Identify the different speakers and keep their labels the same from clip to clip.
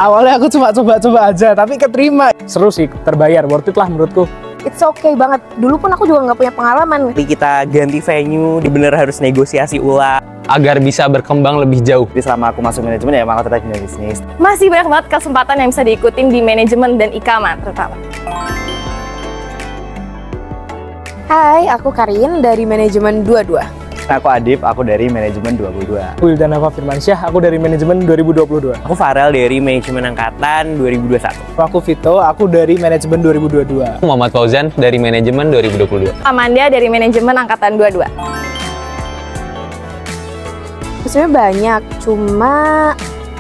Speaker 1: Awalnya aku cuma coba-coba aja, tapi keterima. Seru sih, terbayar, worth it lah menurutku.
Speaker 2: It's okay banget. Dulu pun aku juga nggak punya pengalaman.
Speaker 3: Jadi kita ganti venue, bener harus negosiasi ulang
Speaker 4: agar bisa berkembang lebih jauh.
Speaker 5: Jadi selama aku masuk manajemen ya emang aku tertarik di bisnis.
Speaker 6: Masih banyak banget kesempatan yang bisa diikutin di manajemen dan IKAMA terutama.
Speaker 2: Hai, aku Karin dari manajemen 22.
Speaker 5: Aku Adip, aku dari manajemen 22.
Speaker 1: Aku Wildanava Firmansyah, aku dari manajemen 2022.
Speaker 3: Aku Farel dari manajemen angkatan 2021.
Speaker 1: Aku Vito, aku dari manajemen 2022.
Speaker 4: Aku Muhammad Fauzan dari manajemen 2022.
Speaker 6: Amanda dari manajemen angkatan 22.
Speaker 2: Sebenarnya banyak, cuma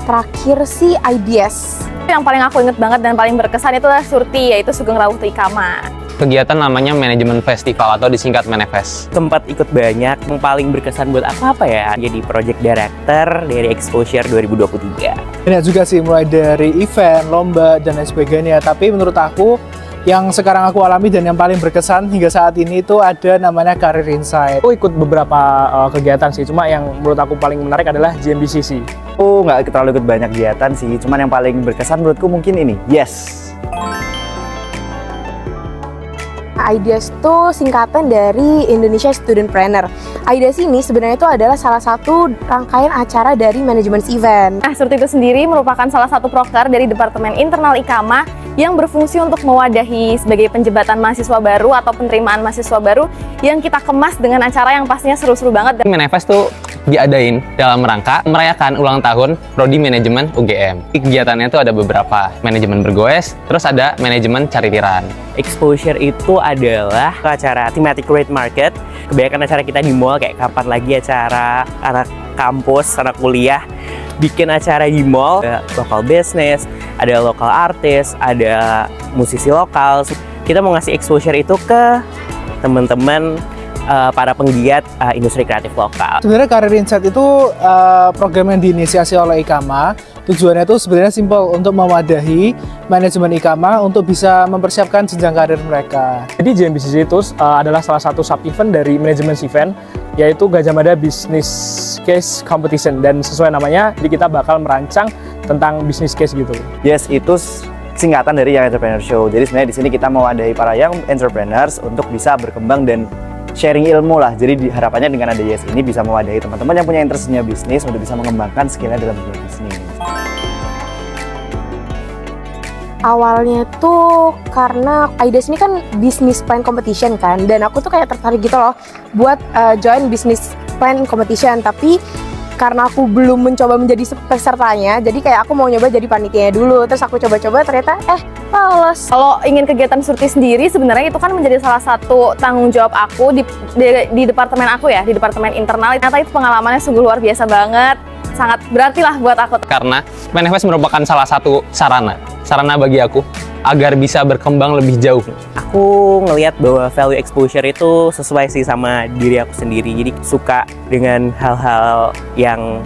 Speaker 2: terakhir sih IDS.
Speaker 6: Yang paling aku inget banget dan paling berkesan itu adalah Surti, yaitu Sugeng Rawuh IKAMA.
Speaker 4: Kegiatan namanya manajemen festival atau disingkat Manifest.
Speaker 3: Tempat ikut banyak, yang paling berkesan buat apa ya? Jadi project director dari Exposure 2023.
Speaker 1: Banyak juga sih, mulai dari event, lomba, dan lain sebagainya. Tapi menurut aku, yang sekarang aku alami dan yang paling berkesan hingga saat ini itu ada namanya Career Insight. Aku ikut beberapa kegiatan sih, cuma yang menurut aku paling menarik adalah GMBCC.
Speaker 5: Aku nggak terlalu ikut banyak kegiatan sih, cuman yang paling berkesan menurutku mungkin ini, Yes.
Speaker 2: IDS itu singkatan dari Indonesia Studentpreneur. IDS ini sebenarnya itu adalah salah satu rangkaian acara dari manajemen event.
Speaker 6: Nah, Surti itu sendiri merupakan salah satu proker dari Departemen Internal IKAMA yang berfungsi untuk mewadahi sebagai penjembatan mahasiswa baru atau penerimaan mahasiswa baru yang kita kemas dengan acara yang pastinya seru-seru banget.
Speaker 4: Manifest tuh diadain dalam rangka merayakan ulang tahun Prodi Manajemen UGM. Kegiatannya tuh ada beberapa, manajemen bergoes, terus ada manajemen caritiran.
Speaker 3: Exposure itu adalah acara thematic rate market. Kebanyakan acara kita di mall, kayak kapan lagi acara anak kampus, anak kuliah bikin acara di mall. Ada lokal business, ada lokal artis, ada musisi lokal. Kita mau ngasih exposure itu ke teman-teman para penggiat industri kreatif lokal.
Speaker 1: Sebenarnya Career Insight itu program yang diinisiasi oleh IKAMA. Tujuannya itu sebenarnya simpel, untuk mewadahi manajemen IKAMA untuk bisa mempersiapkan jenjang karir mereka. Jadi GMBCC itu adalah salah satu sub-event dari manajemen event, yaitu Gajah Mada Business Case Competition. Dan sesuai namanya, jadi kita bakal merancang tentang business case gitu.
Speaker 5: Yes itu singkatan dari Young Entrepreneur Show. Jadi sebenarnya di sini kita mewadahi para young entrepreneurs untuk bisa berkembang dan sharing ilmu lah. Jadi harapannya dengan ada Yes ini bisa mewadahi teman-teman yang punya interestnya bisnis untuk bisa mengembangkan skillnya dalam dunia bisnis.
Speaker 2: Awalnya tuh karena IDS ini kan business plan competition kan, dan aku tuh kayak tertarik gitu loh buat join business plan competition, tapi karena aku belum mencoba menjadi pesertanya, jadi kayak aku mau nyoba jadi panitianya dulu. Terus aku coba-coba, ternyata lolos.
Speaker 6: Kalau ingin kegiatan Surti sendiri, sebenarnya itu kan menjadi salah satu tanggung jawab aku di departemen aku ya, di departemen internal. Ternyata itu pengalamannya sungguh luar biasa banget, sangat berarti lah buat aku.
Speaker 4: Karena Manifest merupakan salah satu sarana bagi aku agar bisa berkembang lebih jauh.
Speaker 3: Aku ngelihat bahwa value exposure itu sesuai sih sama diri aku sendiri. Jadi suka dengan hal-hal yang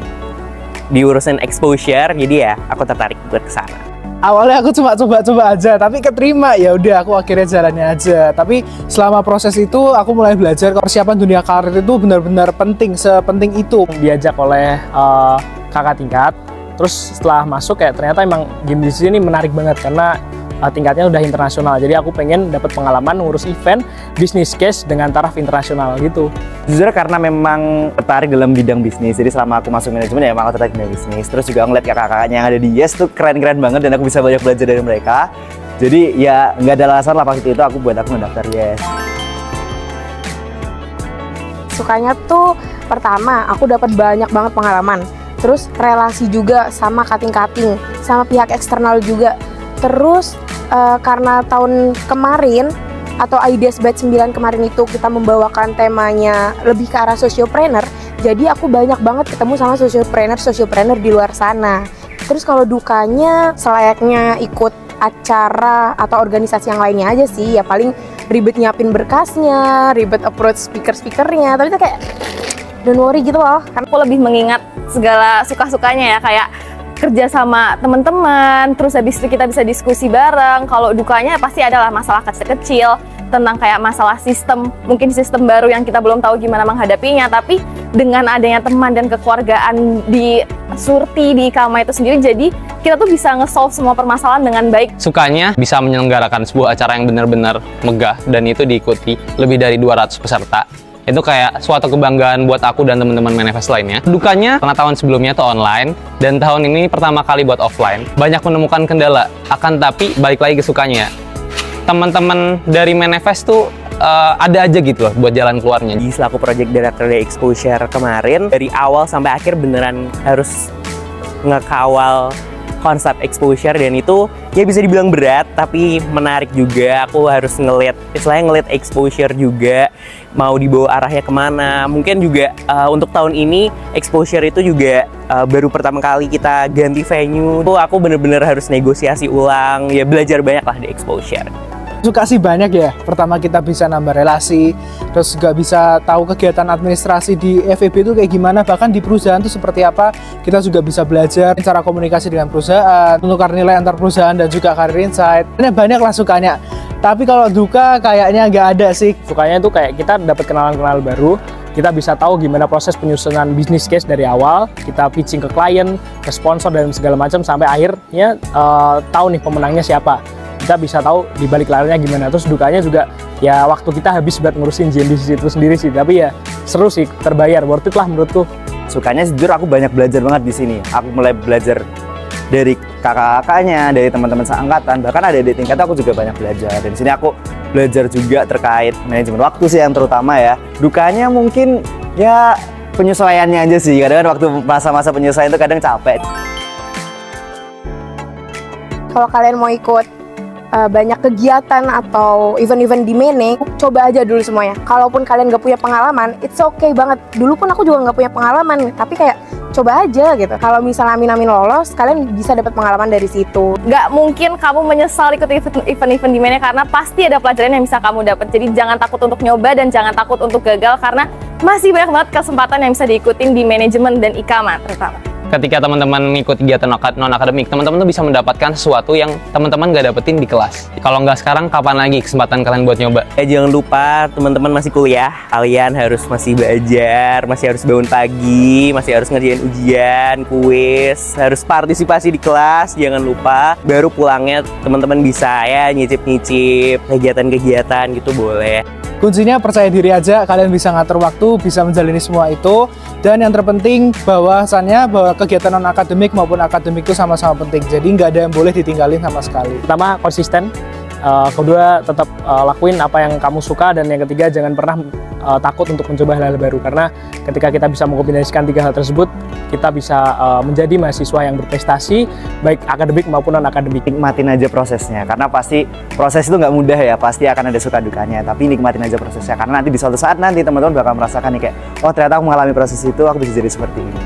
Speaker 3: diurusin exposure. Jadi ya aku tertarik buat kesana.
Speaker 1: Awalnya aku cuma coba-coba aja, tapi keterima, ya udah aku akhirnya jalannya aja. Tapi selama proses itu aku mulai belajar persiapan dunia karir itu benar-benar penting, sepenting itu. Diajak oleh kakak tingkat, terus setelah masuk kayak ternyata emang GMBCC ini menarik banget karena tingkatnya udah internasional. Jadi aku pengen dapat pengalaman ngurus event, business case dengan taraf internasional gitu.
Speaker 5: Jujur karena memang tertarik dalam bidang bisnis. Jadi selama aku masuk manajemen ya emang aku tertarik dalam bisnis. Terus juga ngeliat kakak-kakaknya yang ada di Yes tuh keren-keren banget dan aku bisa banyak belajar dari mereka. Jadi ya nggak ada alasan lah waktu itu aku ngedaftar Yes.
Speaker 2: Sukanya tuh pertama aku dapat banyak banget pengalaman. Terus relasi juga sama kating-kating, sama pihak eksternal juga. Terus karena tahun kemarin atau IDS Batch 9 kemarin itu kita membawakan temanya lebih ke arah sociopreneur, jadi aku banyak banget ketemu sama sociopreneur di luar sana. Terus kalau dukanya selayaknya ikut acara atau organisasi yang lainnya aja sih, ya paling ribet nyiapin berkasnya, ribet approach speaker-speakernya, tapi itu kayak don't worry gitu loh.
Speaker 6: Karena aku lebih mengingat segala suka-sukanya ya, kayak kerja sama teman-teman, terus habis itu kita bisa diskusi bareng. Kalau dukanya pasti adalah masalah kecil-kecil, tentang kayak masalah sistem, mungkin sistem baru yang kita belum tahu gimana menghadapinya, tapi dengan adanya teman dan kekeluargaan di Surti, di Ikama itu sendiri, jadi kita tuh bisa nge-solve semua permasalahan dengan baik.
Speaker 4: Sukanya bisa menyelenggarakan sebuah acara yang benar-benar megah dan itu diikuti lebih dari 200 peserta. Itu kayak suatu kebanggaan buat aku dan teman-teman Manifest lainnya. Dukanya, karena tahun sebelumnya tuh online, dan tahun ini pertama kali buat offline. Banyak menemukan kendala, akan tapi balik lagi ke sukanya. Teman-teman dari Manifest tuh ada aja gitu loh buat jalan keluarnya.
Speaker 3: Di selaku project director dari Exposure kemarin, dari awal sampai akhir beneran harus ngekawal konsep Exposure, dan itu ya bisa dibilang berat tapi menarik juga. Aku harus ngeliat Exposure juga mau dibawa arahnya kemana. Mungkin juga untuk tahun ini Exposure itu juga baru pertama kali kita ganti venue. Aku bener-bener harus negosiasi ulang, ya belajar banyak lah di Exposure.
Speaker 1: Suka sih banyak ya. Pertama kita bisa nambah relasi, terus juga bisa tahu kegiatan administrasi di FEB itu kayak gimana, bahkan di perusahaan itu seperti apa. Kita juga bisa belajar cara komunikasi dengan perusahaan, menukar nilai antar perusahaan dan juga career insight. Ini banyak lah sukanya. Tapi kalau duka kayaknya nggak ada sih.
Speaker 7: Sukanya itu kayak kita dapat kenalan-kenalan baru, kita bisa tahu gimana proses penyusunan bisnis case dari awal, kita pitching ke klien, ke sponsor dan segala macam sampai akhirnya tahu nih pemenangnya siapa. Kita bisa tahu di balik layarnya gimana. Terus dukanya juga ya waktu kita habis buat ngurusin JNDC itu sendiri sih, tapi ya seru sih, terbayar, worth it lah menurutku.
Speaker 5: Sukanya jujur aku banyak belajar banget di sini. Aku mulai belajar dari kakak-kakaknya, dari teman-teman seangkatan, bahkan ada di tingkat aku juga banyak belajar. Dan di sini aku belajar juga terkait manajemen waktu sih yang terutama ya. Dukanya mungkin ya penyesuaiannya aja sih. Kadang waktu masa-masa penyesuaian itu kadang capek.
Speaker 2: Kalau kalian mau ikut banyak kegiatan atau event-event di Mene, coba aja dulu semuanya. Kalaupun kalian gak punya pengalaman, it's okay banget. Dulu pun aku juga gak punya pengalaman, tapi kayak coba aja gitu. Kalau misalnya amin-amin lolos, kalian bisa dapat pengalaman dari situ.
Speaker 6: Gak mungkin kamu menyesal ikut event-event di Mene, karena pasti ada pelajaran yang bisa kamu dapat. Jadi jangan takut untuk nyoba dan jangan takut untuk gagal, karena masih banyak banget kesempatan yang bisa diikutin di manajemen dan Ikama terutama.
Speaker 4: Ketika teman-teman mengikuti kegiatan non-akademik, teman-teman tuh bisa mendapatkan sesuatu yang teman-teman gak dapetin di kelas. Kalau nggak sekarang, kapan lagi kesempatan kalian buat nyoba?
Speaker 3: Jangan lupa teman-teman masih kuliah, kalian harus masih belajar, masih harus bangun pagi, masih harus ngerjain ujian, kuis, harus partisipasi di kelas, jangan lupa. Baru pulangnya teman-teman bisa ya nyicip-nyicip kegiatan-kegiatan gitu boleh.
Speaker 1: Kuncinya percaya diri aja, kalian bisa ngatur waktu, bisa menjalani semua itu. Dan yang terpenting bahwasannya bahwa kegiatan non-akademik maupun akademik itu sama-sama penting. Jadi nggak ada yang boleh ditinggalin sama sekali.
Speaker 7: Pertama, konsisten. Kedua, tetap lakuin apa yang kamu suka. Dan yang ketiga, jangan pernah takut untuk mencoba hal-hal baru. Karena ketika kita bisa mengkombinasikan tiga hal tersebut, kita bisa menjadi mahasiswa yang berprestasi, baik akademik maupun non-akademik.
Speaker 5: Nikmatin aja prosesnya, karena pasti proses itu nggak mudah ya, pasti akan ada suka dukanya. Tapi nikmatin aja prosesnya, karena nanti di suatu saat nanti teman-teman bakal merasakan nih kayak, oh ternyata aku mengalami proses itu, aku bisa jadi seperti ini.